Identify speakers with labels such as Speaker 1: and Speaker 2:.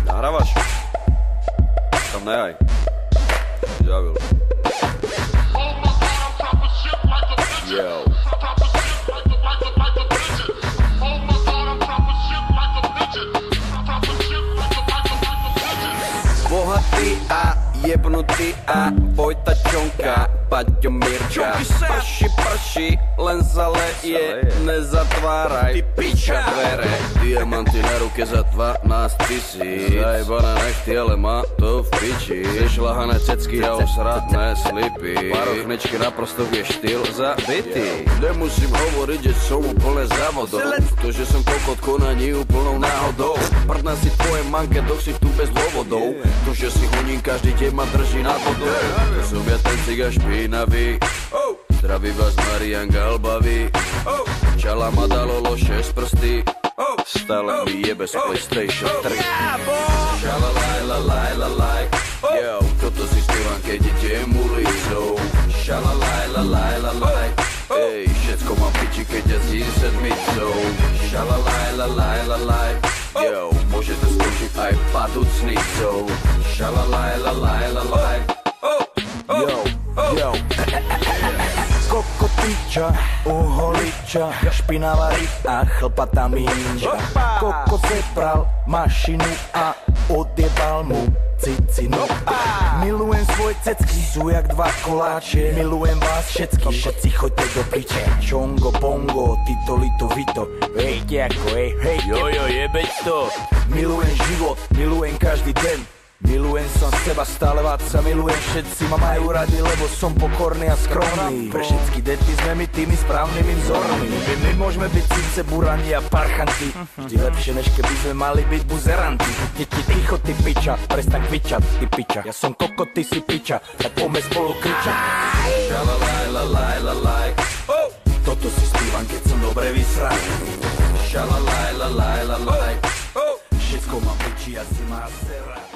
Speaker 1: Nahrávaš? Tam nehaj. Javil. Yo. Bohatý a jebnutý a Vojta Čonka, Paťo Mirča. Prší, len zaleje, nezatváraj, ty piča dvere. Diamanty na ruke za 12 000, zajebané nechty, ale má to v piči. Šlahané cecky a osradné slipy, parochnečky naprosto vie štýl zabitý. Nemusím hovoriť, že som úplne závodou, to, že som kokot konaní úplnou náhodou. Prdná si tvoje manke, dok si tu bez dôvodov, to, že si honím každý deň ma drží na vodou. To som ja ten ciga špinavý, zdraví vás Marian Galbavý. Čala ma dalo loše z prsty, stále mi jebe z PlayStation 3. Šalalajlalajlalaj, yo, toto si spievam, keď idem ulicou. Šalalajlalajlalaj, ej, všetko mám piči, keď jazdím sedmicou. Šalalajlalajlalaj, yo, môže to skončiť aj paducnicou. Šalalajlalajlalaj, yo.
Speaker 2: Kokotiča, uholiča, špinavá ryba, chlpatá minča. Koko zepral mašinu a odjebal mu cicinu. Milujem svoje cecky, sú jak dva koláče. Milujem vás všetky, všetci choďte do piče. Čongo, bongo, tito, lito, vito. Hejte ako, hej.
Speaker 3: Jojo, jebeď to.
Speaker 2: Milujem život, milujem každý deň. Milujem som seba, stále vás sa milujem, všetci ma majú radi, lebo som pokorný a skromný. Pre všetky deti sme my tými správnymi vzormi. My môžeme byť síce burani a parchanti, vždy lepšie, než keby sme mali byť buzeranti. Ticho, ty piča, prestaň kvičať, ty piča. Ja som kokot, ty si piča, tak poďme spolu kričať.
Speaker 1: Šalalajlalajlalaj,
Speaker 2: toto si spívam, keď som dobre vysraný.
Speaker 1: šalalajlalajlalaj,
Speaker 2: Všetko mám piči, ja si má sera.